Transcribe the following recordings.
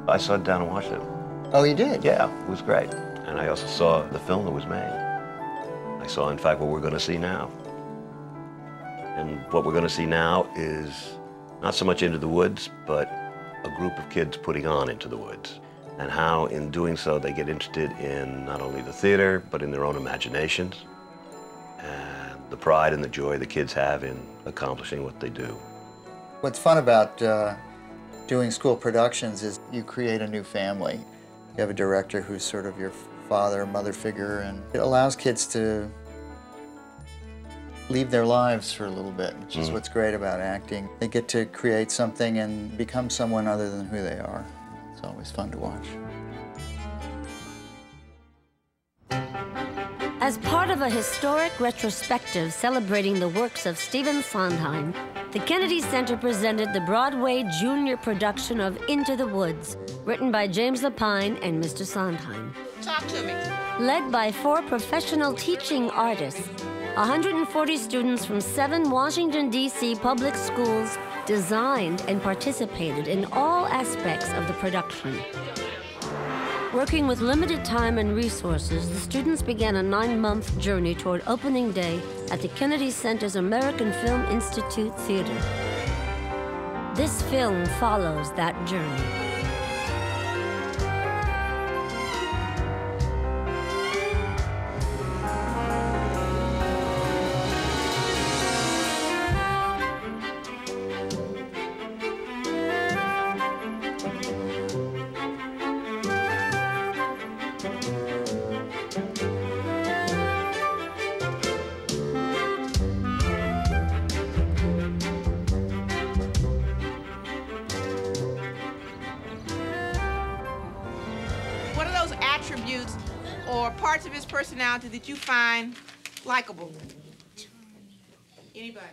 I saw it down in Washington. Oh, you did? Yeah, it was great. And I also saw the film that was made. I saw, in fact, what we're going to see now. And what we're going to see now is not so much Into the Woods, but a group of kids putting on Into the Woods. And how, in doing so, they get interested in not only the theater, but in their own imaginations. And the pride and the joy the kids have in accomplishing what they do. What's fun about doing school productions is you create a new family. You have a director who's sort of your father or mother figure, and it allows kids to leave their lives for a little bit, which is what's great about acting. They get to create something and become someone other than who they are. It's always fun to watch. As part of a historic retrospective celebrating the works of Stephen Sondheim, the Kennedy Center presented the Broadway junior production of Into the Woods, written by James Lapine and Mr. Sondheim. Talk to me. Led by 4 professional teaching artists, 140 students from 7 Washington, D.C. public schools designed and participated in all aspects of the production. Working with limited time and resources, the students began a 9-month journey toward opening day at the Kennedy Center's American Film Institute Theater. This film follows that journey. What are those attributes or parts of his personality that you find likable? Anybody?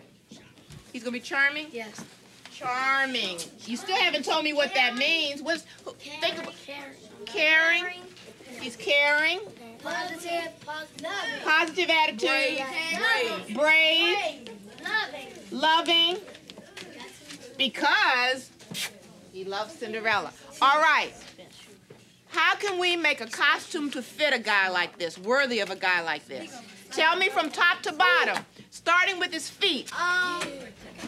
He's gonna be charming? Yes. Charming. You still haven't told me what that means. Think about caring. He's caring. Positive attitude. Brave. Loving. Because he loves Cinderella. All right. How can we make a costume to fit a guy like this, worthy of a guy like this? Tell me from top to bottom, starting with his feet.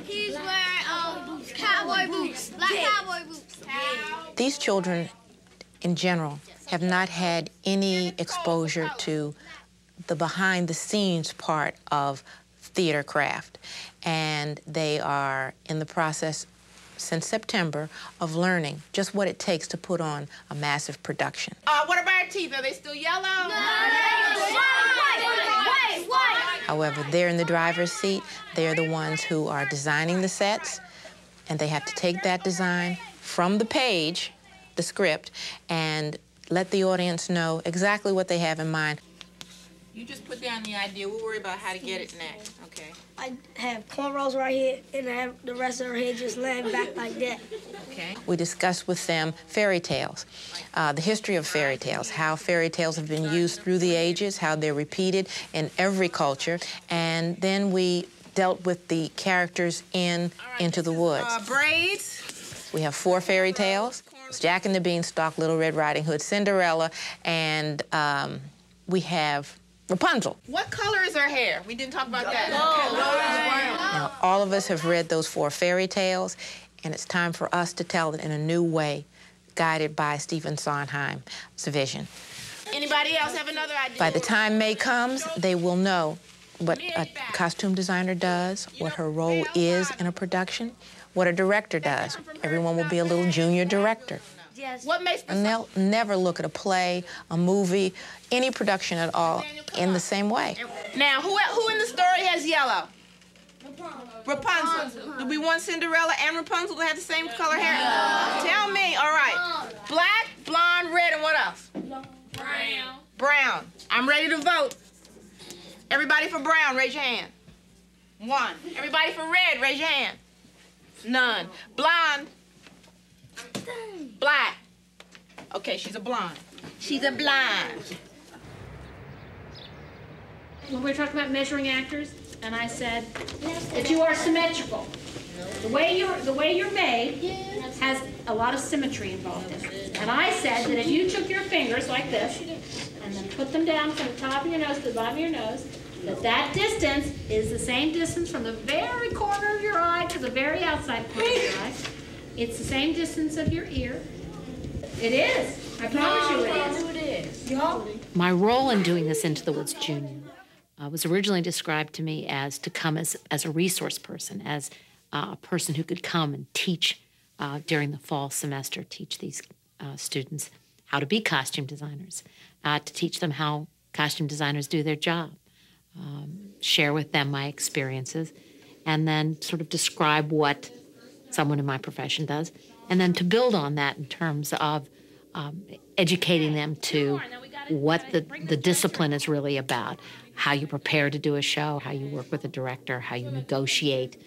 He's wearing cowboy boots, black cowboy boots. These children, in general, have not had any exposure to the behind-the-scenes part of theater craft, and they are in the process since September of learning just what it takes to put on a massive production. What about our teeth? Are they still yellow? No. White. However, they're in the driver's seat. They're the ones who are designing the sets, and they have to take that design from the page, the script, and let the audience know exactly what they have in mind. You just put down the idea. We'll worry about how to get it next, okay? I have cornrows right here, and I have the rest of her hair just laying back like that. Okay. We discuss with them fairy tales, the history of fairy tales, how fairy tales have been used through the ages, how they're repeated in every culture, and then we dealt with the characters in Into the Woods. Braids. We have 4 fairy tales: Jack and the Beanstalk, Little Red Riding Hood, Cinderella, and we have Rapunzel. What color is her hair? We didn't talk about that. Now, all of us have read those 4 fairy tales, and it's time for us to tell it in a new way, guided by Stephen Sondheim's vision. Anybody else have another idea? By the time May comes, they will know what a costume designer does, what her role is in a production, what a director does. Everyone will be a little junior director. Yes. What makes the And they'll never look at a play, a movie, any production at all in the same way. Now, who in the story has yellow? Rapunzel. Do we want Cinderella and Rapunzel to have the same color hair? Tell me. All right. Black, blonde, red, and what else? Brown. Brown. I'm ready to vote. Everybody for brown, raise your hand. 1. Everybody for red, raise your hand. None. Blonde. Black. Okay, she's a blonde. She's a blonde. When we were talking about measuring actors, and I said that you are symmetrical. The way you're made has a lot lot of symmetry involved in it. And I said that if you took your fingers like this and then put them down from the top of your nose to the bottom of your nose, that distance is the same distance from the very corner of your eye to the very outside corner of your eye. It's the same distance of your ear. It is. I promise you it is. My role in doing this Into the Woods Junior was originally described to me as to come as a resource person, as a person who could come and teach during the fall semester, teach these students how to be costume designers, to teach them how costume designers do their job, share with them my experiences, and then sort of describe what someone in my profession does, and then to build on that in terms of educating them to what the discipline is really about, how you prepare to do a show, how you work with a director, how you negotiate,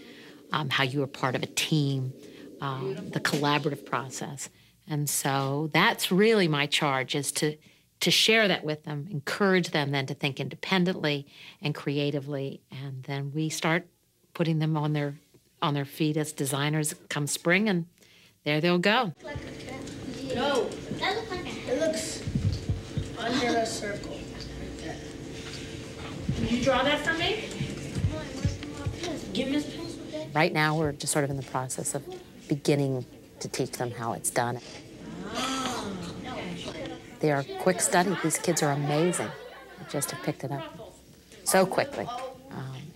how you are part of a team, the collaborative process. And so that's really my charge, is to share that with them, encourage them then to think independently and creatively, and then we start putting them on their feet as designers come spring, and there they'll go. No, it looks under a circle. Did you draw that for me? Give me this pencil. Right now, we're just sort of in the process of beginning to teach them how it's done. They are quick study. These kids are amazing. They just have picked it up so quickly,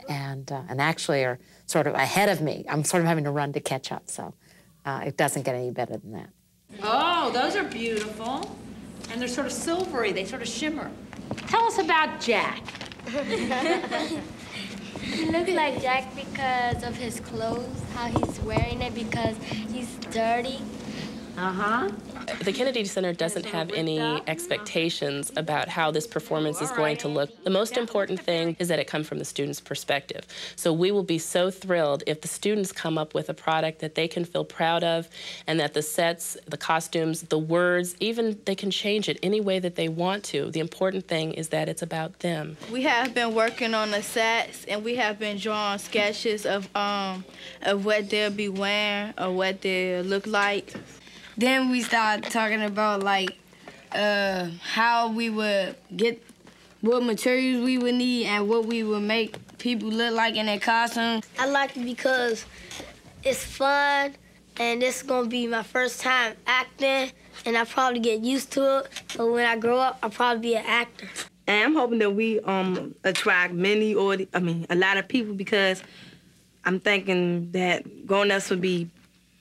and actually are sort of ahead of me. I'm sort of having to run to catch up, so it doesn't get any better than that. Oh, those are beautiful. And they're sort of silvery. They sort of shimmer. Tell us about Jack. He looks like Jack because of his clothes, how he's wearing it, because he's dirty. Uh-huh. The Kennedy Center doesn't have any expectations about how this performance is going to look. The most important thing is that it comes from the student's perspective. So we will be so thrilled if the students come up with a product that they can feel proud of, and that the sets, the costumes, the words, even they can change it any way that they want to. The important thing is that it's about them. We have been working on the sets, and we have been drawing sketches of what they'll be wearing or what they'll look like. Then we started talking about, like, how we would get, what materials we would need and what we would make people look like in their costumes. I like it because it's fun, and this is going to be my first time acting, and I probably get used to it. So when I grow up, I'll probably be an actor. And I'm hoping that we attract a lot of people, because I'm thinking that grown-ups would be,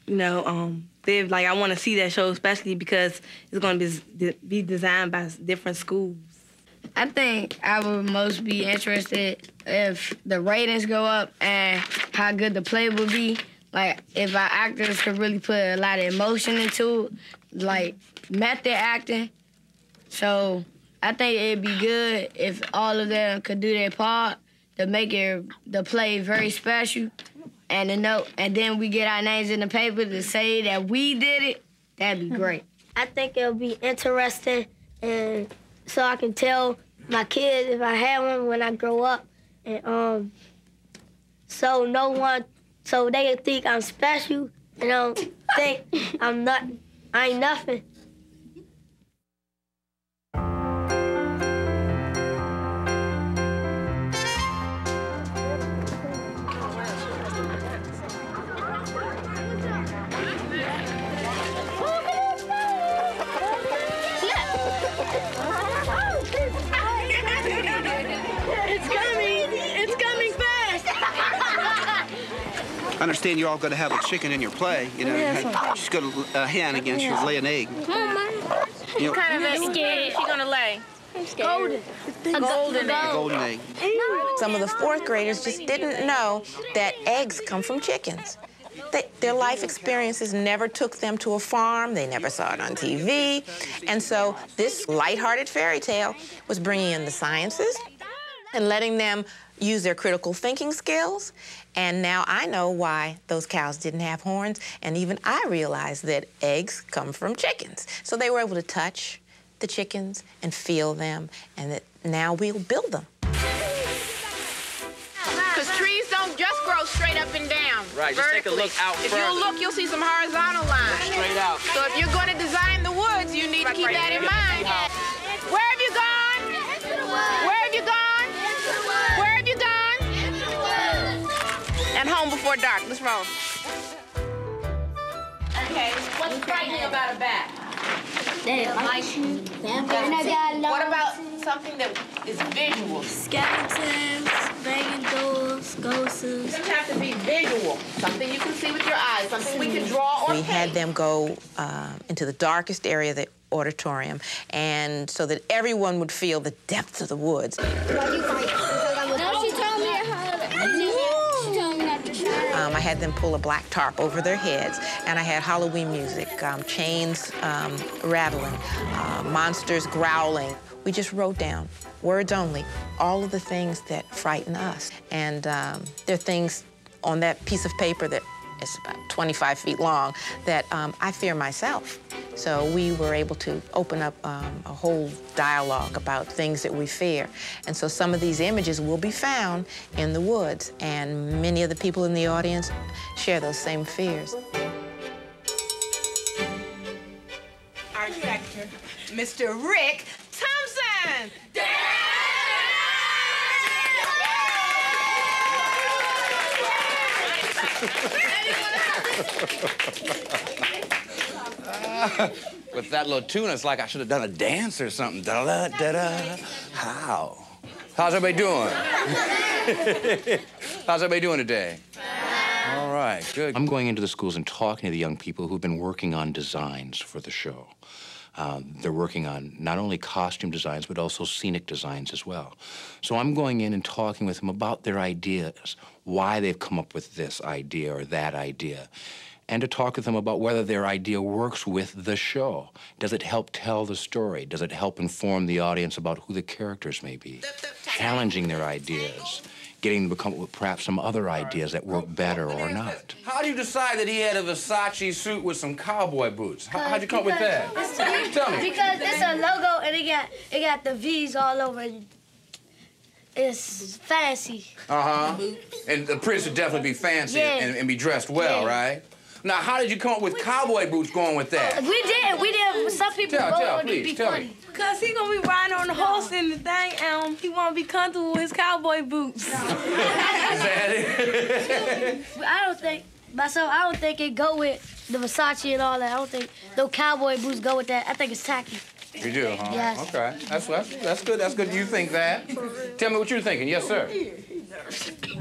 like, I want to see that show, especially because it's going to be designed by different schools. I think I would most be interested if the ratings go up and how good the play would be. Like, if our actors could really put a lot of emotion into it, like method acting. So I think it'd be good if all of them could do their part to make the play very special. And then we get our names in the paper to say that we did it. That'd be great. I think it'll be interesting, and so I can tell my kids if I have one when I grow up, and so they can think I'm special and don't think I ain't nothing. I understand you're all going to have a chicken in your play. She's got a hen again. She'll lay an egg. You're kind of scared. She's going to lay. I'm scared. Golden egg. Some of the fourth graders just didn't know that eggs come from chickens. Their life experiences never took them to a farm. They never saw it on TV. And so this lighthearted fairy tale was bringing in the sciences and letting them use their critical thinking skills. And now I know why those cows didn't have horns, and even I realized that eggs come from chickens. So they were able to touch the chickens and feel them, and that now we'll build them. Because trees don't just grow straight up and down. Right, just take a look out If further. you look, you'll see some horizontal lines. Straight out. So if you're going to design the woods, you need to keep that in mind. Where have you gone? Where have you gone? Where have you gone? And home before dark. Let's roll. Okay, what's frightening about a bat? What about something that is visual? Skeletons, banging doors, ghosts. It doesn't have to be visual. Something you can see with your eyes, something we can draw or We had paint. them go into the darkest area of the auditorium, and so that everyone would feel the depths of the woods. No, she told me not to shout. I had them pull a black tarp over their heads, and I had Halloween music, chains rattling, monsters growling. We just wrote down, words only, all of the things that frighten us. And there are things on that piece of paper that is about 25 feet long that I fear myself. So we were able to open up a whole dialogue about things that we fear. And so some of these images will be found in the woods, and many of the people in the audience share those same fears. Our director, Mr. Rick Thompson. With that little tune, it's like I should have done a dance or something. Da-da-da-da. How? How's everybody doing? How's everybody doing today? All right, good. I'm going into the schools and talking to the young people who've been working on designs for the show. They're working on not only costume designs, but also scenic designs as well. So I'm going in and talking with them about their ideas, why they've come up with this idea or that idea, and to talk with them about whether their idea works with the show. Does it help tell the story? Does it help inform the audience about who the characters may be? Challenging their ideas, getting them to come up with perhaps some other ideas that work better or not. How did you decide that he had a Versace suit with some cowboy boots? How'd you come up with that? Tell me. Because it's a logo and it got the V's all over it. It's fancy. Uh-huh. And the prince would definitely be fancy and be dressed well, right? Now, how did you come up with cowboy boots going with that? We did. Some people Please, tell me. Because he gonna be riding on the horse and the thing, and he wanna be comfortable with his cowboy boots. Is that it? I don't think it go with the Versace and all that. I don't think those cowboy boots go with that. I think it's tacky. You do, huh? Yes. Okay. That's good. That's good. You think that? Tell me what you're thinking. Yes, sir.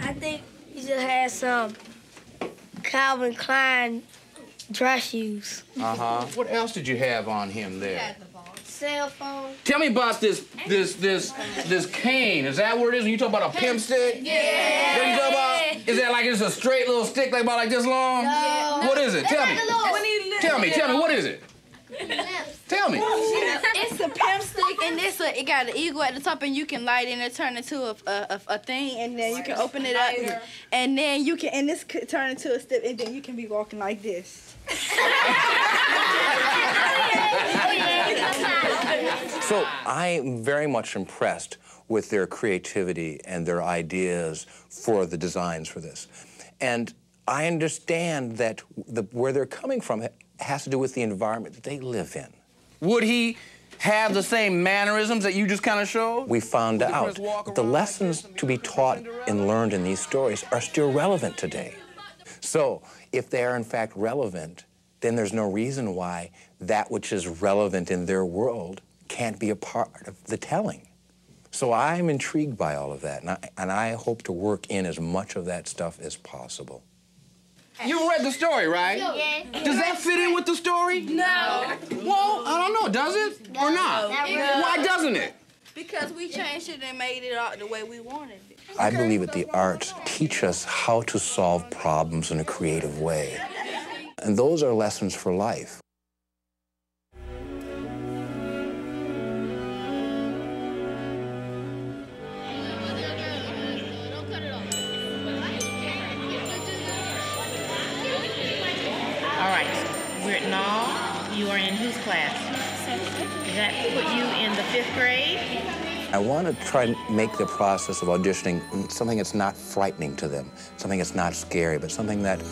I think he just had some Calvin Klein dress shoes. Uh-huh. What else did you have on him there? Cell phone. Tell me about this cane. Is that what it is when you talk about a pimp stick? Yeah. What you talk about? Is that like it's a straight little stick like about like this long? No. What is it? Tell me. Tell me, what is it? Tell me. It's a pimp stick, and it got an eagle at the top, and you can light it and it turn into a thing, and then you can open it up, and then you can, and this could turn into a step, and then you can be walking like this. So I'm very much impressed with their creativity and their ideas for the designs for this. And I understand that where they're coming from has to do with the environment that they live in. Would he have the same mannerisms that you just kind of showed? We found out that the lessons to be taught and learned in these stories are still relevant today. So if they are in fact relevant, then there's no reason why that which is relevant in their world can't be a part of the telling. So I'm intrigued by all of that, and I hope to work in as much of that stuff as possible. You read the story, right? Yeah. Does that fit in with the story? No. Well, I don't know. Does it or not? Why doesn't it? Because we changed it and made it all the way we wanted it. I believe that the arts teach us how to solve problems in a creative way. And those are lessons for life. All right, Now, you are in whose class? Does that put you in the 5th grade? I want to try and make the process of auditioning something that's not frightening to them, something that's not scary, but something that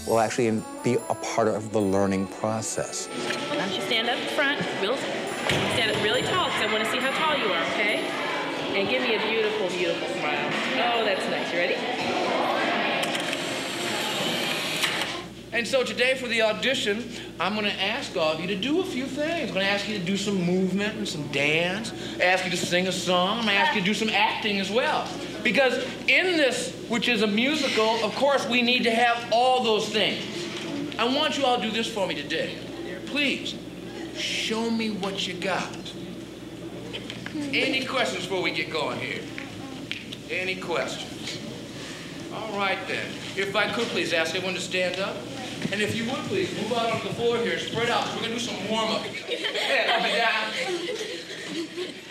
will actually be a part of the learning process. Why don't you stand up front, stand up really tall, because I want to see how tall you are, okay? And give me a beautiful, beautiful smile. Oh, that's nice. You ready? And so today for the audition, I'm going to ask all of you to do a few things. I'm going to ask you to do some movement and some dance, ask you to sing a song, I'm going to ask you to do some acting as well. Because in this, which is a musical, of course, we need to have all those things. I want you all to do this for me today. Please, show me what you got. Any questions before we get going here? Any questions? All right, then. If I could please ask everyone to stand up. And if you would please, move out onto the floor here, spread out. We're going to do some warm-up. Head up and down.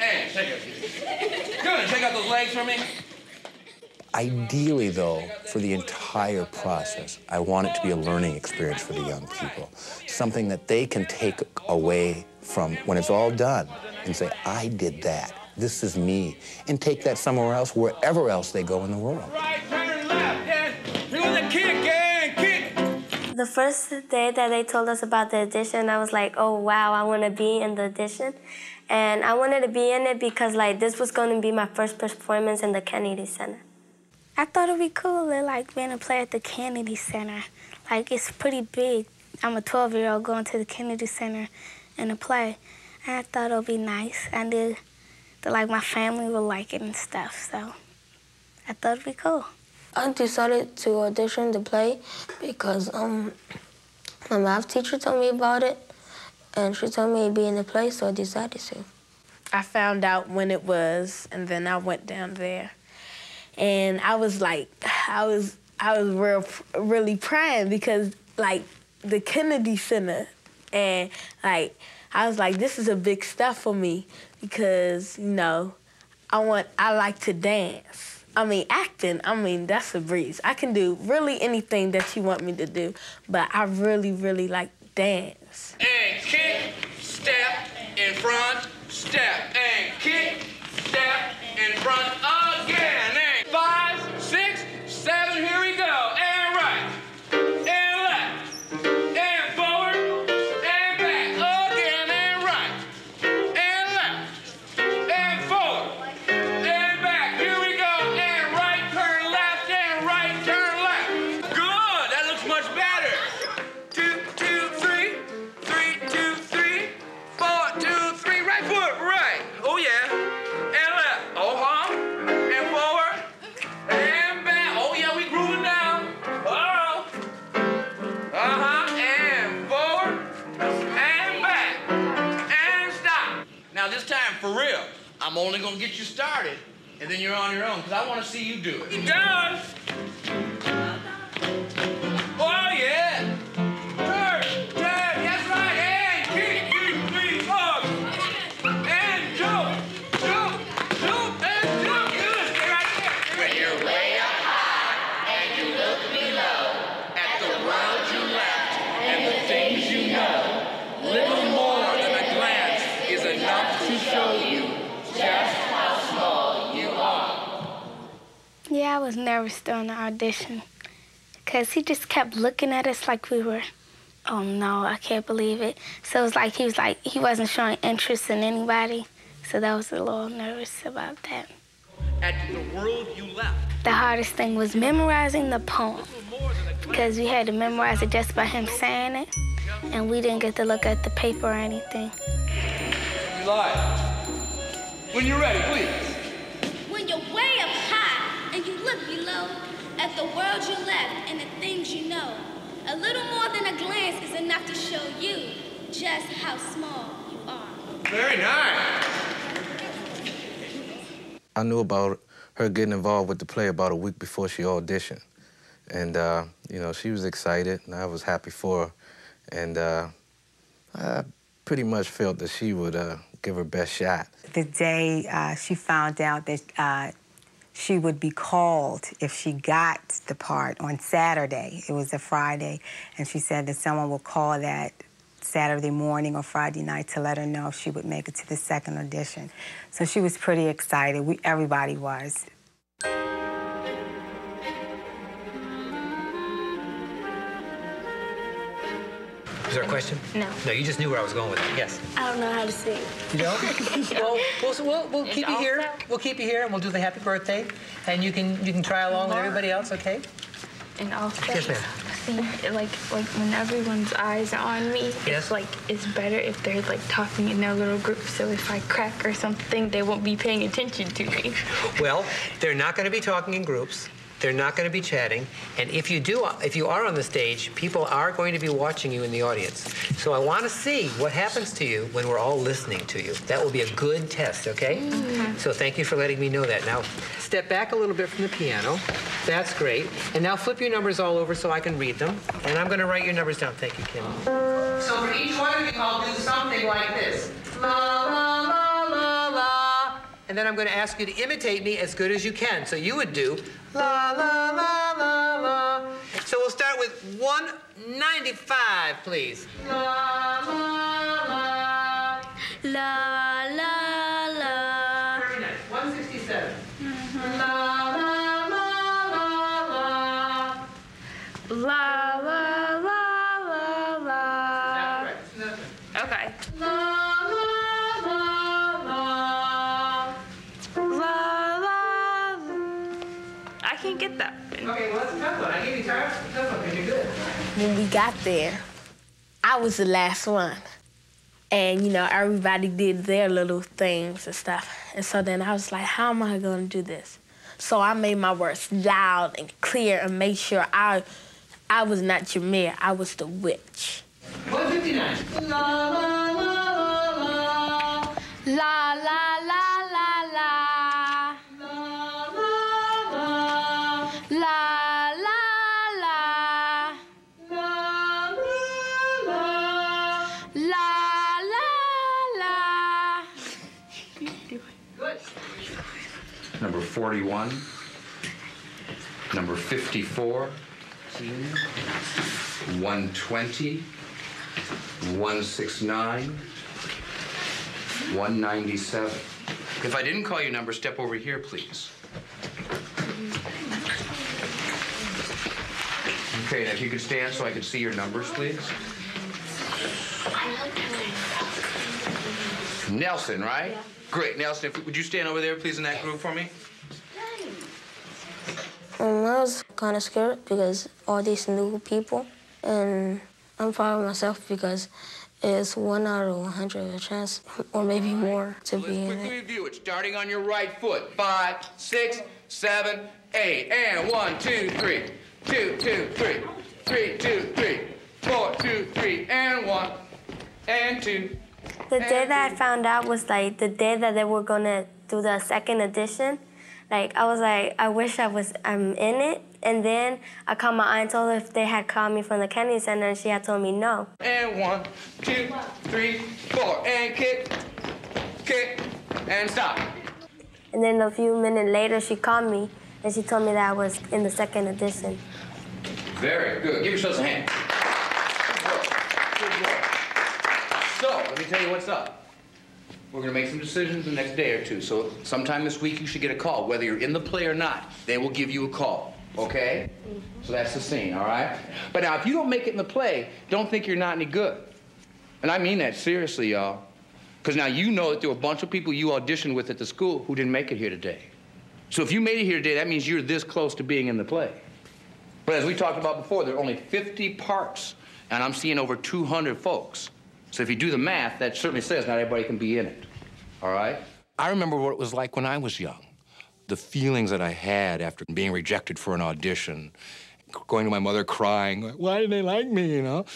And take it. Good, take out those legs for me. Ideally, though, for the entire process, I want it to be a learning experience for the young people. Something that they can take away from when it's all done and say, I did that. This is me. And take that somewhere else, wherever else they go in the world. Right, turn left, and do the kick, and kick. The first day that they told us about the audition, I was like, oh, wow, I want to be in the audition. And I wanted to be in it because, like, this was going to be my first performance in the Kennedy Center. I thought it'd be cool to, like, being a player at the Kennedy Center. Like, it's pretty big. I'm a 12-year-old going to the Kennedy Center in a play. And I thought it would be nice. I knew that, like, my family would like it and stuff, so I thought it'd be cool. I decided to audition to play because my math teacher told me about it, and she told me it'd be in the play, so I decided to. I found out when it was, and then I went down there. And I was like, I was really praying because, like, the Kennedy Center, and, like, I was like, this is a big step for me because, you know, I like to dance. I mean, acting, that's a breeze. I can do really anything that you want me to do, but I really, really like dance. And kick, step, in front, step, and kick, step, in front, again, and 5, 6, 7, here we go, and right, and left, and forward, and back, again, and right, and left, and forward, and back, here we go, and right, turn left, and right, turn left. Good, that looks much better. 2, 2, 3, 3, 2, 3, 4, 2, 3, right foot, right. Oh yeah, and left, and forward, and back. Oh yeah, we grooving now. Oh, and forward, and back, and stop. Now this time, for real, I'm only gonna get you started, and then you're on your own, because I want to see you do it. You done? Oh yeah. Turn, that's right, and kick, 2, 3, 4. And jump, jump, jump, and jump. Good, stay right there. When you're way up high, and you look below, at the world you left, and the things you know, little more than a glance is enough to show you just how small you are. Yeah, I was nervous during the audition because he just kept looking at us like we were, oh no, I can't believe it. So it was like he wasn't showing interest in anybody. So that was a little nervous about that. At the world you left. The hardest thing was memorizing the poem because we had to memorize it just by him saying it, and we didn't get to look at the paper or anything. Eli, when you're ready, please. When you're way up high and you look below at the world you left and the things you know, a little more than a glance is enough to show you just how small you are. Very nice. I knew about her getting involved with the play about a week before she auditioned. And, you know, she was excited, and I was happy for her. And I pretty much felt that she would give her best shot. The day she found out that she would be called if she got the part on Saturday, it was a Friday, and she said that someone would call that Saturday morning or Friday night to let her know if she would make it to the second audition. So she was pretty excited. Everybody was. Is there a question? No. No, you just knew where I was going with it. Yes. I don't know how to sing. You don't? Well, we'll keep you here. We'll keep you here, and we'll do the happy birthday, and you can try along with everybody else, okay? And also, Yes, ma'am. see, like when everyone's eyes are on me, Yes. it's better if they're like talking in their little group. So if I crack or something, they won't be paying attention to me. Well, they're not going to be talking in groups. They're not going to be chatting, and if you are on the stage, people are going to be watching you in the audience. So I want to see what happens to you when we're all listening to you. That will be a good test, okay? Mm-hmm. So thank you for letting me know that. Now, step back a little bit from the piano. That's great. And now flip your numbers all over so I can read them. And I'm going to write your numbers down. Thank you, Kim. So for each one of you, I'll do something like this. La, la, la, la, la. And then I'm going to ask you to imitate me as good as you can. So you would do la, la, la, la, la. So we'll start with 195, please. La, la, la. La, la, la. Very nice. 167. La, la, la, la, la. La la la la la. That's correct. Okay. La, la, la, la. La la. I can't get that. Okay, well, that's a tough one. I gave you a tough one because you're good. When we got there, I was the last one. And, you know, everybody did their little things and stuff. And so then I was like, how am I going to do this? So I made my words loud and clear and made sure I was not your mayor, I was the witch. 159. La, la, la, la, la. La, la, la, la, la. La, la, la. La, la, la. La, la, la. La, la, la. Good. Number 41, number 54, 120, 169, 197. If I didn't call your number, step over here, please. Okay, now if you could stand so I could see your numbers, please. Nelson, right? Yeah. Great. Nelson, would you stand over there, please, in that group for me? I was kind of scared because all these new people, and I'm proud of myself because it's 1 out of 100 a chance, or maybe more, to be in it. Let's quickly review it. Starting on your right foot. 5, 6, 7, 8, and 1, 2, 3, 2, 2, 3, 3, 2, 3, 4, 2, 3, and 1, and 2. The day that I found out was like the day that they were gonna do the second edition. Like, I was like, I wish I'm in it. And then I called my aunt and told her if they had called me from the Kennedy Center, and she had told me no. And 1, 2, 3, 4, and kick, kick, and stop. And then a few minutes later, she called me, and she told me that I was in the second edition. Very good. Give yourselves a hand. Good work. So, let me tell you what's up. We're going to make some decisions the next day or two. So sometime this week you should get a call. Whether you're in the play or not, they will give you a call, okay? So that's the scene, all right? But now, if you don't make it in the play, don't think you're not any good. And I mean that seriously, y'all. Because now you know that there were a bunch of people you auditioned with at the school who didn't make it here today. So if you made it here today, that means you're this close to being in the play. But as we talked about before, there are only 50 parts, and I'm seeing over 200 folks. So if you do the math, that certainly says not everybody can be in it, all right? I remember what it was like when I was young. The feelings that I had after being rejected for an audition, going to my mother crying, like, why didn't they like me, you know?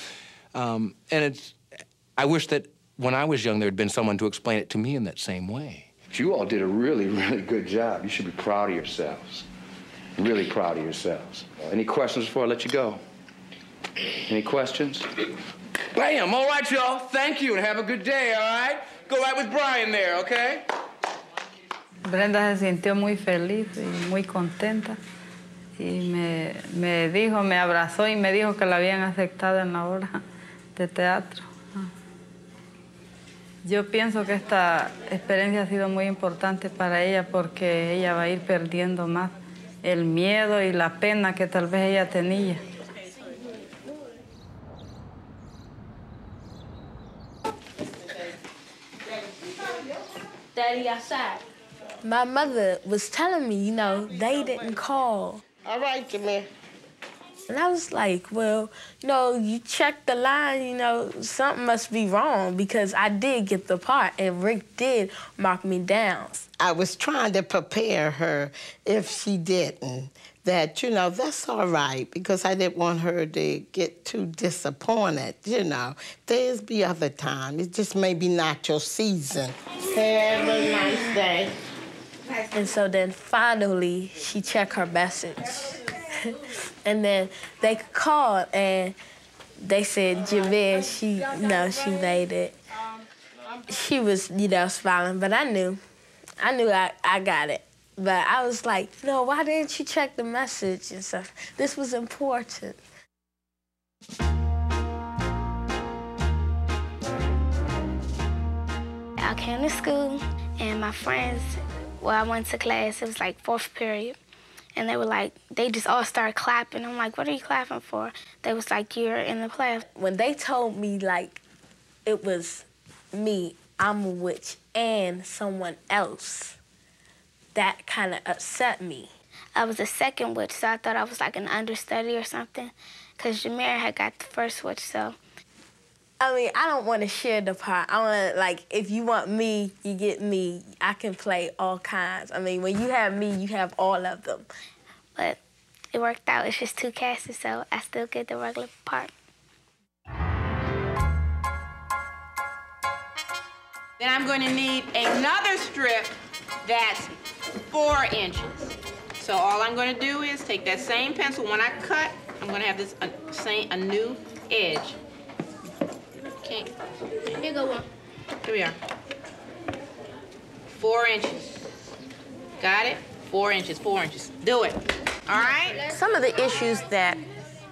I wish that when I was young, there had been someone to explain it to me in that same way. You all did a really, really good job. You should be proud of yourselves. Really proud of yourselves. Any questions before I let you go? Any questions? Bam! All right, y'all. Thank you, and have a good day, all right? Go right with Brian there, okay? Brenda se sintió muy feliz y muy contenta. Y me abrazó y me dijo que la habían aceptado en la obra de teatro. Yo pienso que esta experiencia ha sido muy importante para ella porque ella va a ir perdiendo más el miedo y la pena que tal vez ella tenía. Daddy outside. My mother was telling me, you know, they didn't call. All right, Jameer. And I was like, well, you know, you check the line, you know, something must be wrong because I did get the part and Rick did mark me down. I was trying to prepare her if she didn't, that, you know, that's all right, because I didn't want her to get too disappointed, you know. There's be other time. It just maybe not your season. Have a nice day. And so then finally, she checked her message. And then they called and they said, Jameer, she made it. She was, you know, smiling, but I knew I got it. But I was like, no, why didn't you check the message and stuff? This was important. I came to school and my friends, well, I went to class, it was like 4th period. And they were like, they just all started clapping. I'm like, what are you clapping for? They was like, you're in the play. When they told me, like, it was me, I'm a witch, and someone else, that kind of upset me. I was the second witch, so I thought I was like an understudy or something, because Jameer had got the first witch, so. I mean, I don't want to share the part. I want to, like, if you want me, you get me. I can play all kinds. I mean, when you have me, you have all of them. But it worked out. It's just 2 casts, so I still get the regular part. Then I'm going to need another strip that's 4 inches. So all I'm going to do is take that same pencil. When I cut, I'm going to have this a new edge. Okay. Here you go one. Here we are. 4 inches. Got it? 4 inches, 4 inches. Do it. All right? Some of the issues that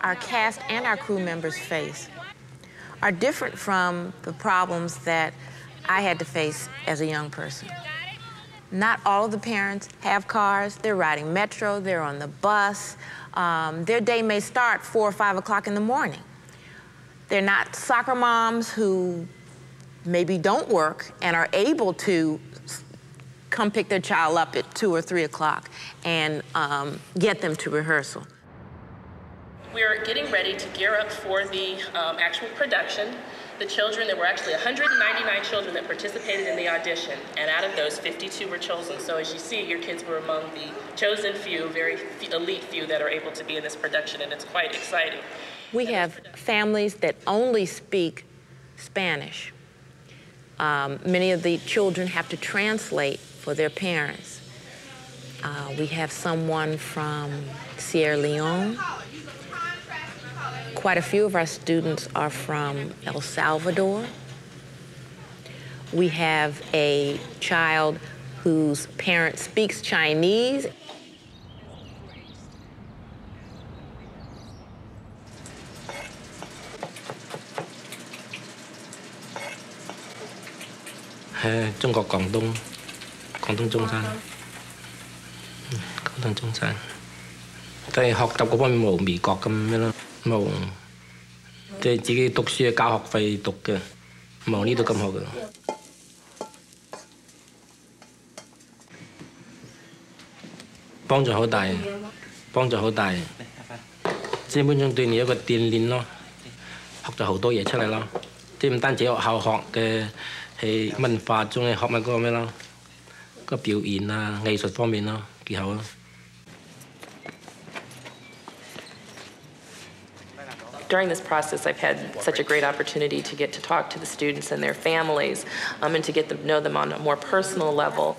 our cast and our crew members face are different from the problems that I had to face as a young person. Not all of the parents have cars. They're riding metro, they're on the bus. Their day may start 4 or 5 o'clock in the morning. They're not soccer moms who maybe don't work and are able to come pick their child up at 2 or 3 o'clock and get them to rehearsal. We're getting ready to gear up for the actual production. The children, there were actually 199 children that participated in the audition, and out of those, 52 were chosen. So as you see, your kids were among the chosen few, very elite few that are able to be in this production, and it's quite exciting. We have families that only speak Spanish. Many of the children have to translate for their parents. We have someone from Sierra Leone. Quite a few of our students are from El Salvador. We have a child whose parent speaks Chinese. Trung Quốc Quảng Đông Trung San. Quảng Đông Trung San. 即係學習嗰方面冇美國咁樣咯，冇即係自己讀書交學費讀嘅，冇呢度咁好嘅。幫助好大，幫助好大，基本上對你一個鍛鍊咯，學咗好多嘢出嚟咯，即係唔單止學校學嘅。 係文化中嘅學乜嗰個咩咯，個表演啊、藝術方面咯，結合咯。During this process, I've had such a great opportunity to get to talk to the students and their families, and to get to know them on a more personal level.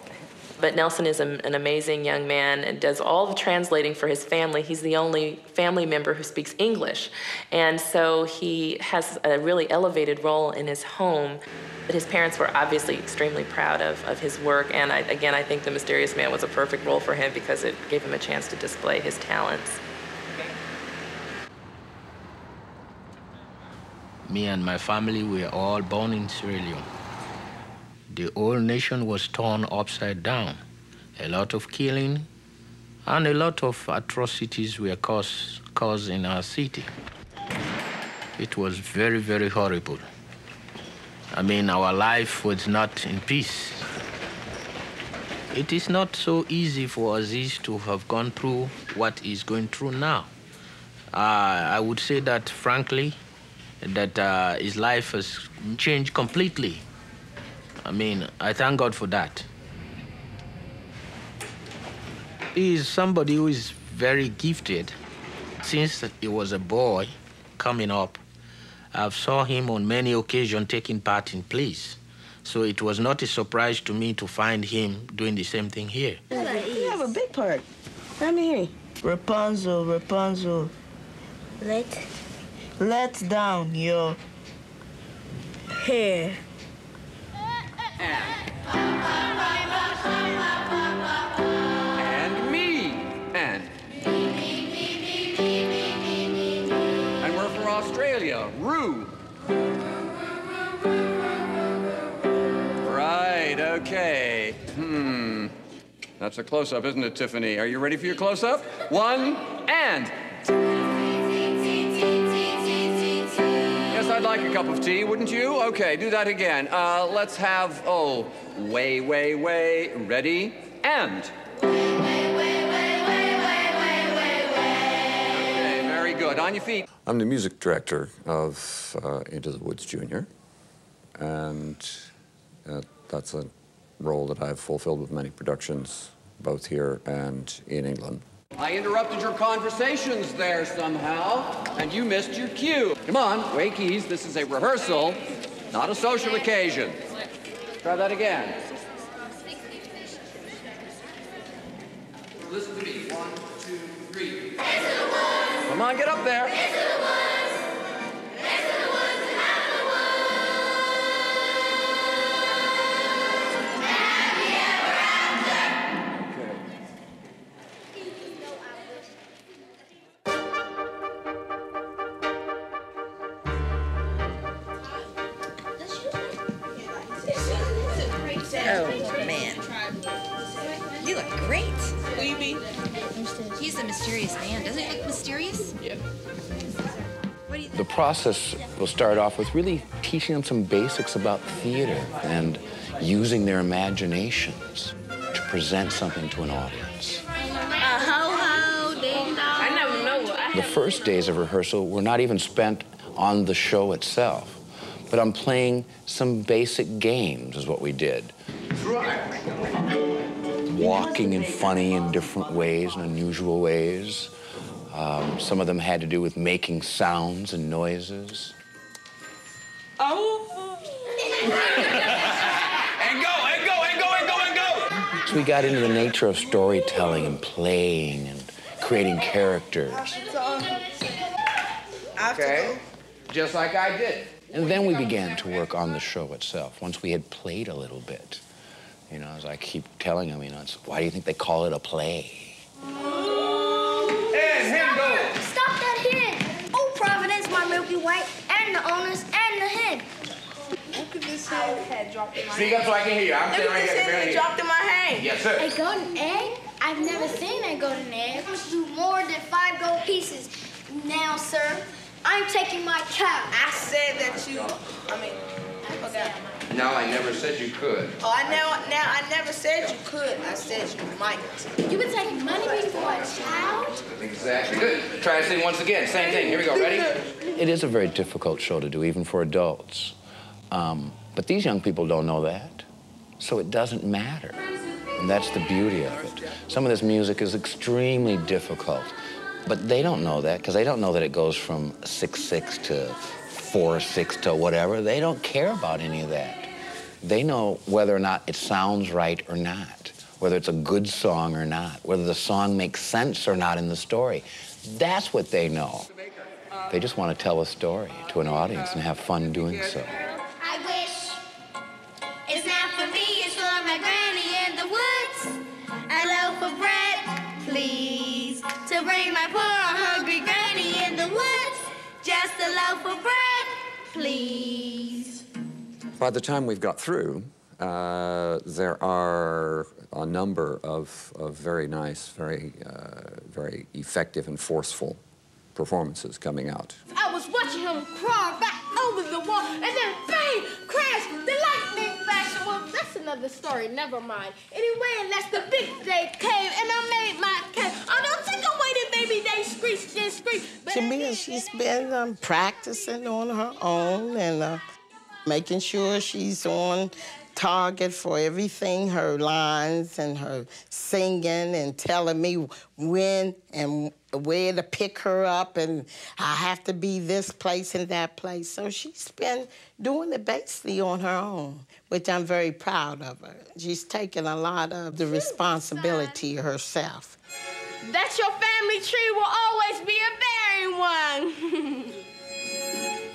But Nelson is an amazing young man and does all the translating for his family. He's the only family member who speaks English. And so he has a really elevated role in his home. But his parents were obviously extremely proud of his work. And again, I think The Mysterious Man was a perfect role for him because it gave him a chance to display his talents. Me and my family were all born in Sierra Leone. the whole nation was turned upside down. A lot of killing and a lot of atrocities were caused in our city. It was very, very horrible. I mean, our life was not in peace. It is not so easy for Aziz to have gone through what he's going through now. I would say that, frankly, that his life has changed completely. I mean, I thank God for that. He is somebody who is very gifted. Since he was a boy coming up, I've saw him on many occasions taking part in plays. So it was not a surprise to me to find him doing the same thing here. You have a big part. Let me hear. Rapunzel, Rapunzel. Let down your hair. And me. And we're from Australia. Roo. Right, okay. That's a close-up, isn't it, Tiffany? Are you ready for your close-up? 1, and. Yes, I'd like a cup of tea, wouldn't you? Okay, do that again. Let's have, way, way, way. Ready, and. Okay, very good. On your feet. I'm the music director of Into the Woods Jr., and that's a role that I've fulfilled with many productions, both here and in England. I interrupted your conversations there somehow, and you missed your cue. Come on, Wakeys, this is a rehearsal, not a social occasion. Try that again. Listen to me. 1, 2, 3. Come on, get up there. Oh, man. You look great. Phoebe. He's a mysterious man. Doesn't he look mysterious? Yeah. The process will start off with really teaching them some basics about theater and using their imaginations to present something to an audience. Ho-ho, ding dong. I never know. The first days of rehearsal were not even spent on the show itself, but on playing some basic games is what we did. Walking in funny and different ways and unusual ways. Some of them had to do with making sounds and noises. Oh. And go, and go, and go, and go, and go. So we got into the nature of storytelling and playing and creating characters. Okay, just like I did. And then we began to work on the show itself, once we had played a little bit. You know, as I keep telling them, it's, why do you think they call it a play? Stop that hen! Oh, Providence, my Milky Way, and the owners, and the hen. Look at this head dropped in my hand. Speak up so I can hear you. I'm sitting right here. It dropped in my hand. Yes, sir. A golden egg? I've never seen a golden egg. Let's do more than 5 gold pieces. Now, sir, I'm taking my cow. I said that you, I forgot. No, I never said you could. Oh, I never said you could. I said you might. You would take money before a child? Exactly. Good. Try to sing once again. Same thing. Here we go. Ready? It is a very difficult show to do, even for adults. But these young people don't know that, so it doesn't matter. And that's the beauty of it. Some of this music is extremely difficult, but they don't know that, because they don't know that it goes from 6/6 to 4/6 to whatever. They don't care about any of that. They know whether or not it sounds right or not, whether it's a good song or not, whether the song makes sense or not in the story. That's what they know. They just want to tell a story to an audience and have fun doing so. I wish it's not for me, it's for my granny in the woods. A loaf of bread, please, to bring my poor hungry granny in the woods. Just a loaf of bread, please. By the time we've got through, there are a number of very nice, very effective and forceful performances coming out. I was watching him crawl back over the wall, and then bang, crash, the lightning flash. Well, that's another story, never mind. Anyway, and that's the big day came, and I made my cake. Oh, don't take away the baby, they screech, then screech. Jamia, she's been practicing on her own and making sure she's on target for everything, her lines and her singing and telling me when and where to pick her up and I have to be this place and that place. So she's been doing it basically on her own, which I'm very proud of her. She's taken a lot of the responsibility herself. That your family tree will always be a bearing one.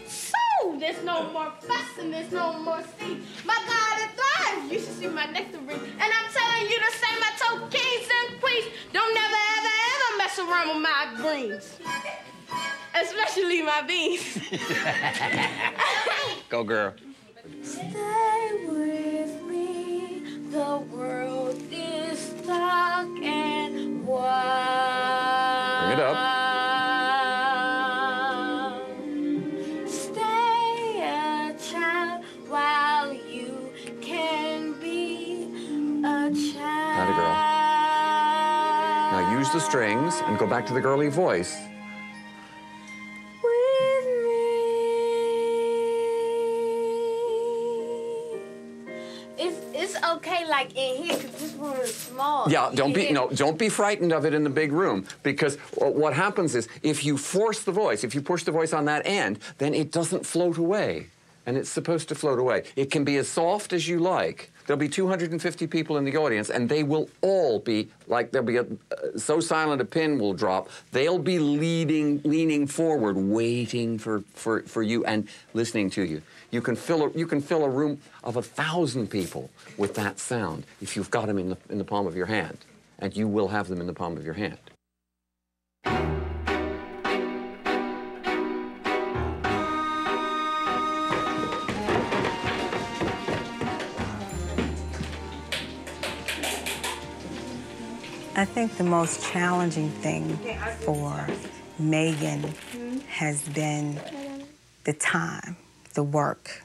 So, there's no more fussing, there's no more seed. My God, it thrives. You should see my nectarine. And I'm telling you the same, I told kings and queens, don't never, ever, ever mess around with my greens. Especially my beans. Go, girl. Stay with me, the world is dark and wild. Bring it up. Stay a child while you can be a child. Not a girl. Now use the strings and go back to the girly voice. It's okay, like in here, because this room is small. Yeah, don't be frightened of it in the big room, because what happens is if you force the voice, if you push the voice on that end, then it doesn't float away, and it's supposed to float away. It can be as soft as you like. There'll be 250 people in the audience, and they will all be like there'll be so silent a pin will drop. They'll be leaning forward, waiting for you and listening to you. You can fill a room of 1,000 people with that sound if you've got them in the palm of your hand, and you will have them in the palm of your hand. I think the most challenging thing for Megan has been the time, the work.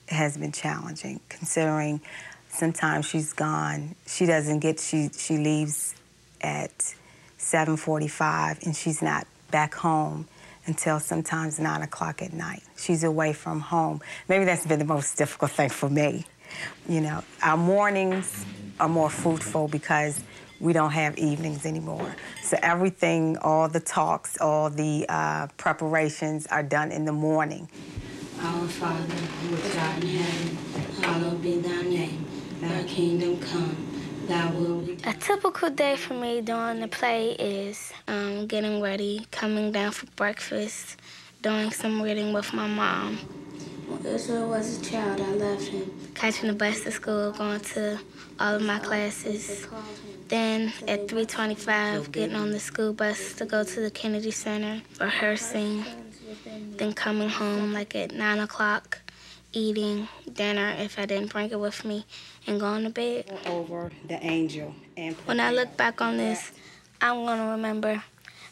It has been challenging, considering sometimes she's gone. She leaves at 7:45 and she's not back home until sometimes 9 o'clock at night. She's away from home. Maybe that's been the most difficult thing for me. You know, our mornings are more fruitful because we don't have evenings anymore. So everything, all the talks, all the preparations are done in the morning. Our Father, which art in heaven, hallowed be thy name. Thy kingdom come, thy will be done. A typical day for me during the play is getting ready, coming down for breakfast, doing some reading with my mom. When Israel was a child, I loved him. Catching the bus to school, going to all of my classes. Then at 3:25, getting on the school bus to go to the Kennedy Center, rehearsing. Then coming home like at 9 o'clock, eating dinner if I didn't bring it with me, and going to bed. Over the angel. And when I look back on this, I'm gonna remember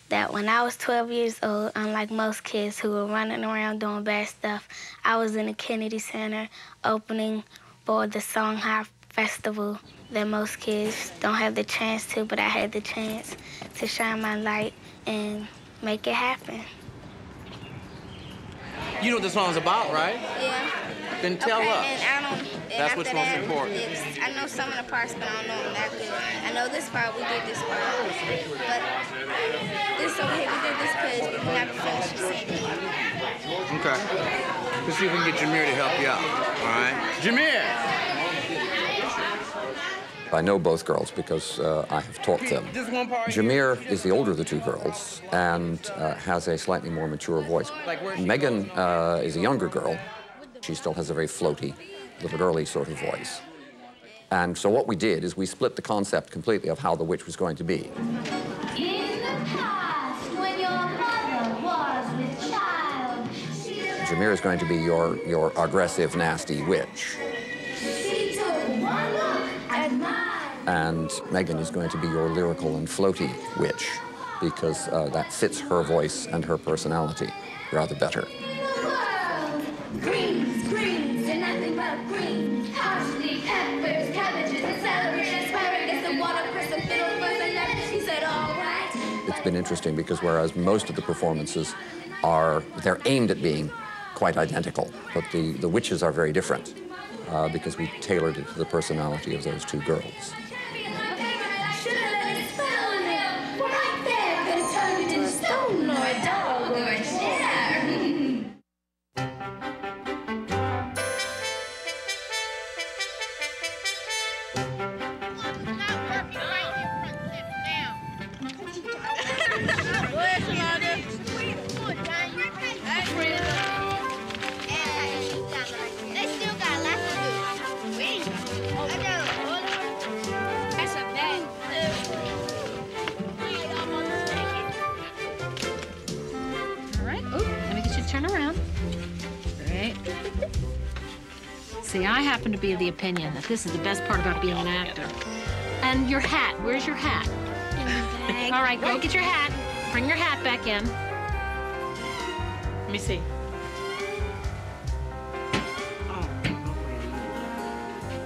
that when I was 12 years old, unlike most kids who were running around doing bad stuff, I was in the Kennedy Center opening for the Sondheim Festival that most kids don't have the chance to, but I had the chance to shine my light and make it happen. You know what the song's about, right? Yeah. Then tell us. That's what's most important. I know some of the parts, but I don't know them that good. I know this part, we did this part. But it's okay, we did this because we never finished singing. Okay. Let's see if we can get Jameer to help you out, all right? Jameer! I know both girls because I have taught them. Jameer is the older of the two girls and has a slightly more mature voice. Megan is a younger girl. She still has a very floaty, little girly sort of voice. And so what we did is we split the concept completely of how the witch was going to be. In the past, when your mother was with child, Jameer is going to be your aggressive, nasty witch. she And Megan is going to be your lyrical and floaty witch, because that fits her voice and her personality rather better. Greens, greens, and nothing but greens. Parsley, peppers, cabbages, and celery, asparagus, and watercress, and fiddle fuzz, and lettuce. She said, all right. It's been interesting because whereas most of the performances they're aimed at being quite identical, but the witches are very different because we tailored it to the personality of those two girls. Turn around. Great. See, I happen to be of the opinion that this is the best part about being an actor. And your hat. Where's your hat? In the bag. All right, go get your hat. Bring your hat back in. Let me see.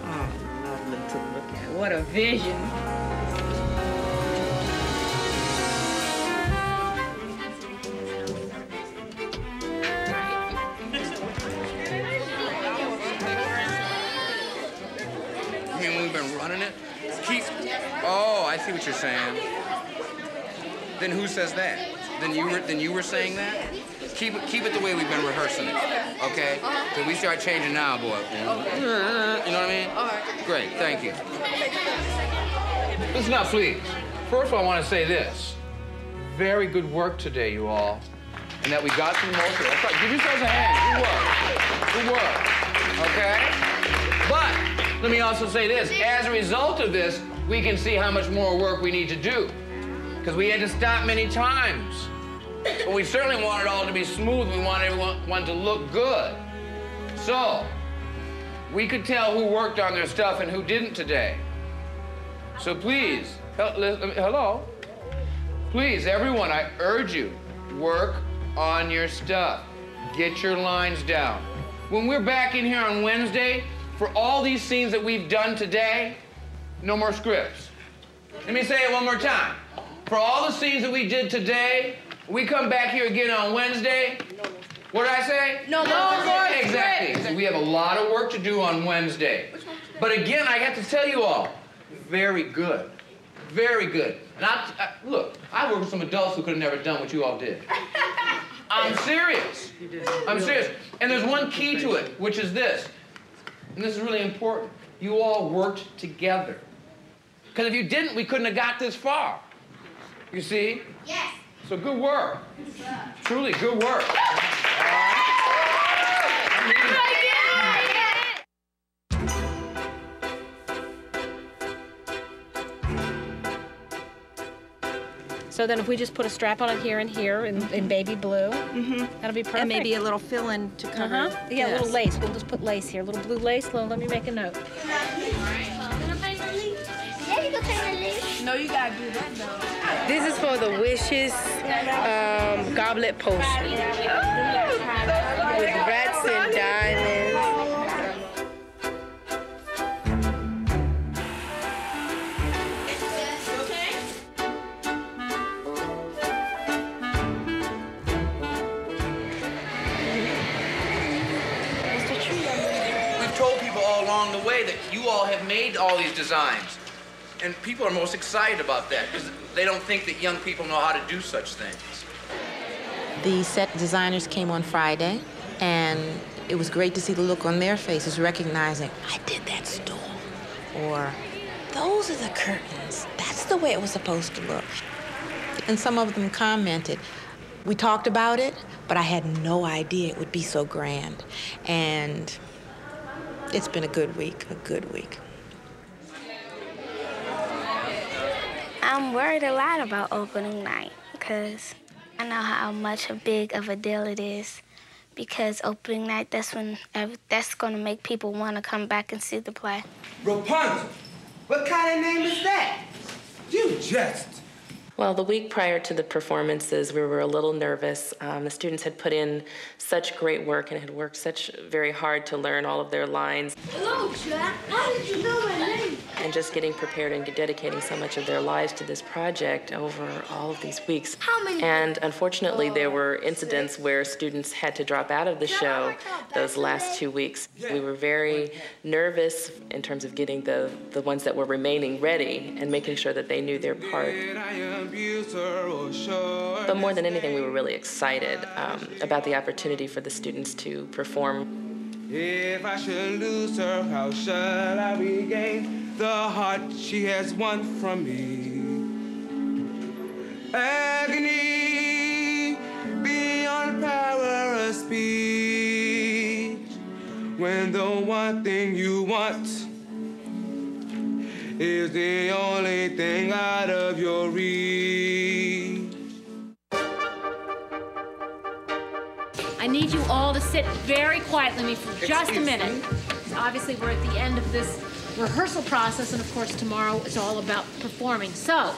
Oh, lovely to look at. What a vision. Oh, I see what you're saying. Then who says that? Then you were saying that? Keep it the way we've been rehearsing it, okay? Because we start changing now, boy. You know what I mean? All right. Great, thank you. Listen up, please. First of all, I want to say this. Very good work today, you all. And that we got through most of it. That's right. Give yourselves a hand. Good work. Good work. Okay? But let me also say this. As a result of this, we can see how much more work we need to do. Because we had to stop many times. But we certainly want it all to be smooth. We want everyone to look good. So, we could tell who worked on their stuff and who didn't today. So please, hello? Please, everyone, I urge you, work on your stuff. Get your lines down. When we're back in here on Wednesday, for all these scenes that we've done today, no more scripts. Let me say it one more time. For all the scenes that we did today, we come back here again on Wednesday. What did I say? No more scripts. Exactly. So we have a lot of work to do on Wednesday. But again, I have to tell you all, very good. Very good. And look, I work with some adults who could have never done what you all did. I'm serious. I'm serious. And there's one key to it, which is this. And this is really important. You all worked together. Because if you didn't, we couldn't have got this far. You see? Yes. So good work. Truly good work. So then if we just put a strap on it here and here in baby blue, that'll be perfect. And maybe a little fill-in to cover. Yeah, a little lace. We'll just put lace here. A little blue lace. Let me make a note. No, you gotta do that though. This is for the wishes goblet potion with rats and diamonds. We've told people all along the way that you all have made all these designs. And people are most excited about that because they don't think that young people know how to do such things. The set designers came on Friday, and it was great to see the look on their faces, recognizing, I did that stool. Or, those are the curtains. That's the way it was supposed to look. And some of them commented, we talked about it, but I had no idea it would be so grand. And it's been a good week, a good week. I'm worried a lot about opening night because I know how much big of a deal it is. Because opening night, that's when that's going to make people want to come back and see the play. Rapunzel, What kind of name is that? You just... Well, the week prior to the performances, we were a little nervous. The students had put in such great work and had worked such very hard to learn all of their lines. Hello, Jack. How did you know my name? And just getting prepared and dedicating so much of their lives to this project over all of these weeks. How many? And unfortunately, there were incidents where students had to drop out of the show those last 2 weeks. We were very nervous in terms of getting the ones that were remaining ready and making sure that they knew their part. But more than anything, we were really excited about the opportunity for the students to perform. If I should lose her, how shall I regain the heart she has won from me? Agony beyond power of speech. When the one thing you want is the only thing out of your reach. I need you all to sit very quietly for just a minute. Obviously, we're at the end of this rehearsal process, and of course, tomorrow is all about performing. So,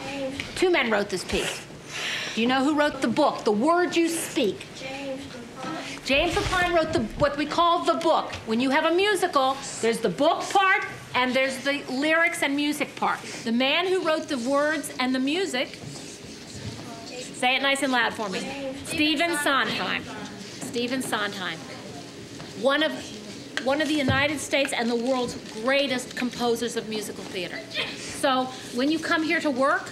2 men wrote this piece. Do you know who wrote the book, The Word You Speak? James Lapine wrote what we call the book. When you have a musical, there's the book part and there's the lyrics and music part. The man who wrote the words and the music, say it nice and loud for me, Stephen Sondheim. Stephen Sondheim. One of the United States and the world's greatest composers of musical theater. So when you come here to work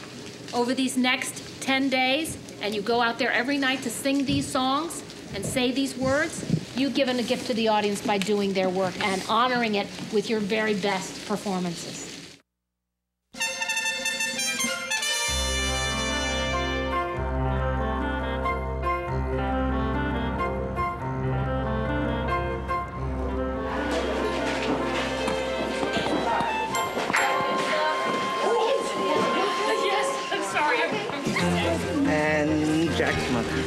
over these next 10 days and you go out there every night to sing these songs and say these words, you've given a gift to the audience by doing their work and honoring it with your very best performances. Yes, I'm sorry. And Jack's mother.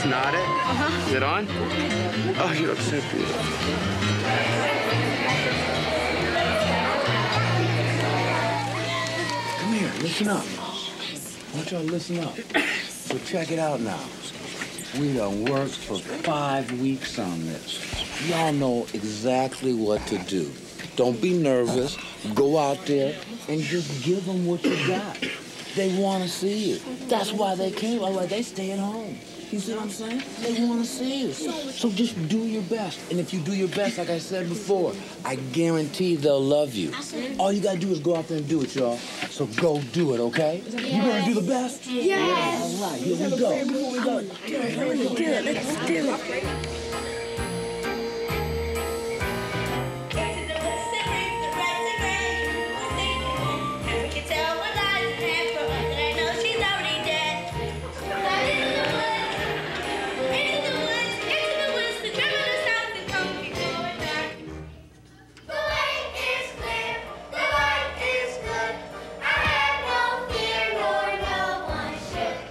Nod it? Is it on? Oh, you look so beautiful. Come here, listen up. I want y'all to listen up. So check it out now. We done worked for 5 weeks on this. Y'all know exactly what to do. Don't be nervous. Go out there and just give them what you got. They want to see it. That's why they came. Otherwise, they stay at home. You see what I'm saying? They want to see it. So just do your best. And if you do your best, like I said before, I guarantee they'll love you. All you got to do is go out there and do it, y'all. So go do it, okay? You going to do the best? Yes. All right, here we go. Before we go. Let's do it. Let's do it.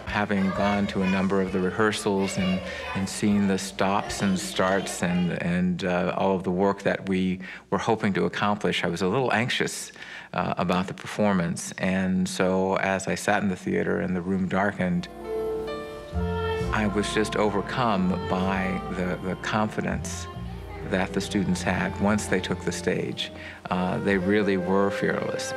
Having gone to a number of the rehearsals and seen the stops and starts and all of the work that we were hoping to accomplish, I was a little anxious about the performance. And so as I sat in the theater and the room darkened, I was just overcome by the confidence that the students had once they took the stage. They really were fearless.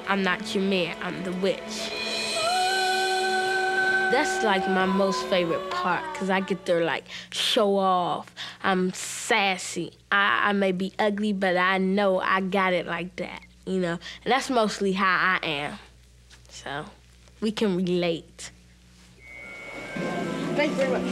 I'm not your man, I'm the witch. That's like my most favorite part, because I get to like show off. I'm sassy. I may be ugly, but I know I got it like that, you know? And that's mostly how I am. So we can relate. Thank you very much.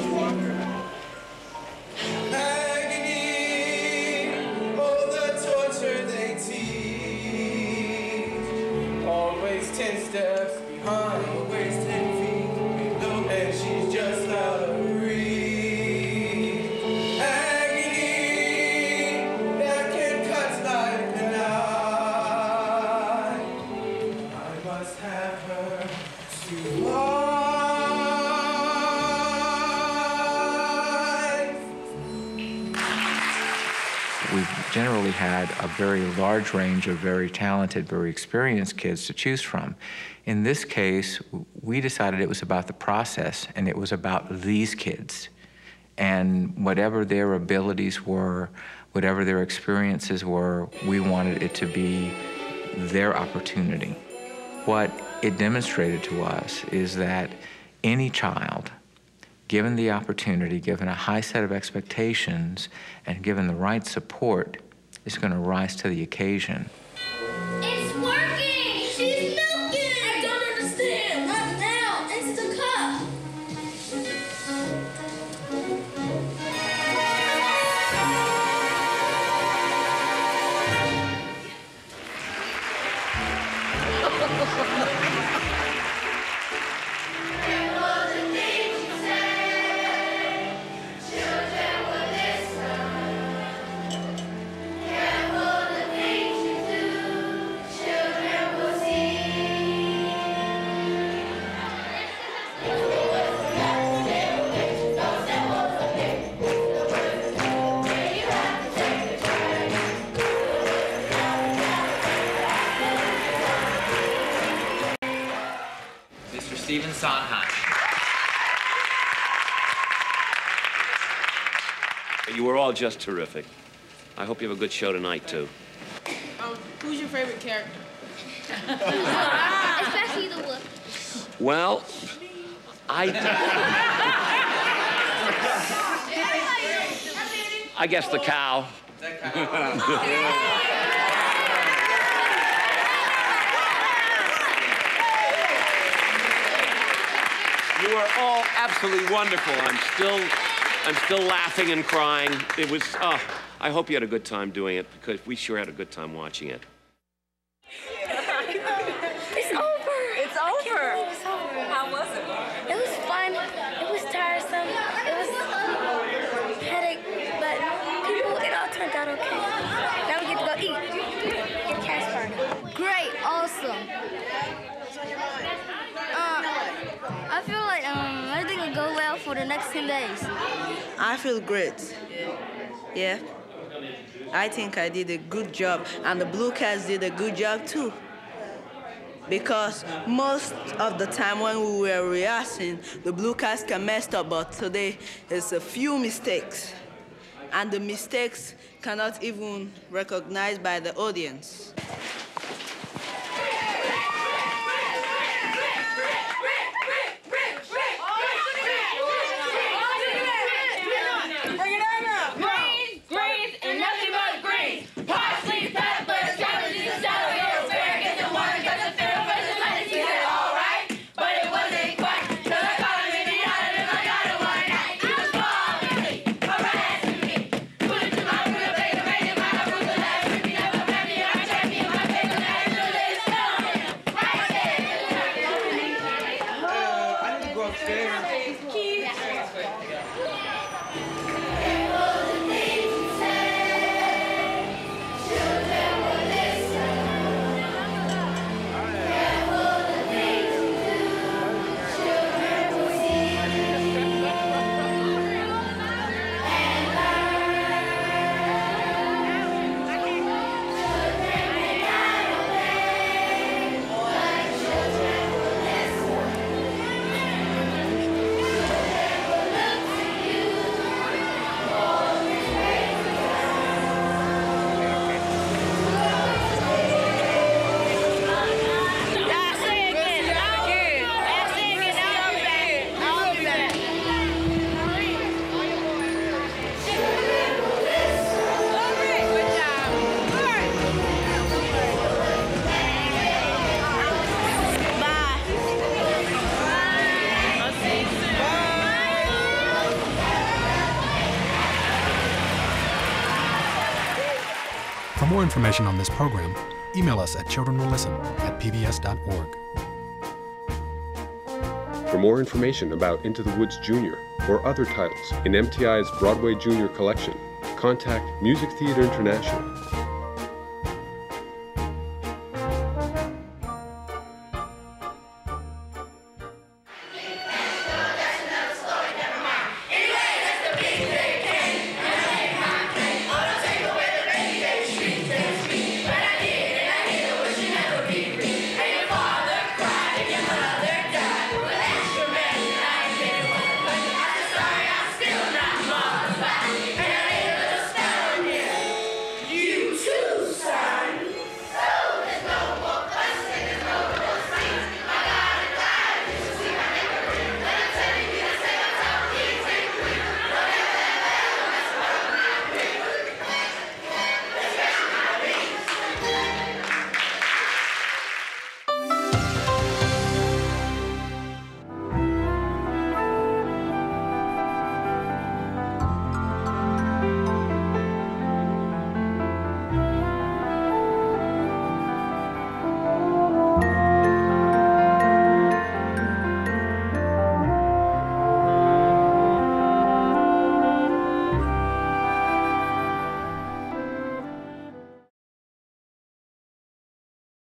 Always 10 steps behind, always 10 feet below, and she's just out of reach. Agony that can cut like a knife. I must have her to life. We've generally had a very large range of very talented, very experienced kids to choose from. In this case, we decided it was about the process and it was about these kids. And whatever their abilities were, whatever their experiences were, we wanted it to be their opportunity. What it demonstrated to us is that any child, given the opportunity, given a high set of expectations, and given the right support, is going to rise to the occasion. It's working! She's milking! I don't understand! Not now! It's the cup! Stephen Sondheim. You were all just terrific. I hope you have a good show tonight, too. Who's your favorite character? Especially the wolf. Well, I guess the cow. You were all absolutely wonderful. I'm still laughing and crying. It was, I hope you had a good time doing it, because we sure had a good time watching it. It's over. It's over. It's over. How was it? It was fun. It was tiresome. It was headache, but it all turned out okay. Now we get to go eat. Get cash party. Great, awesome. I feel like everything will go well for the next 10 days. I feel great. Yeah. I think I did a good job, and the Blue Cats did a good job too. Because most of the time when we were rehearsing, the Blue Cats can mess up, but today there's a few mistakes. And the mistakes cannot even recognized by the audience. Champion, my more information on this program, email us at childrenwilllisten@pbs.org. For more information about Into the Woods Junior or other titles in MTI's Broadway Junior collection, contact Music Theater International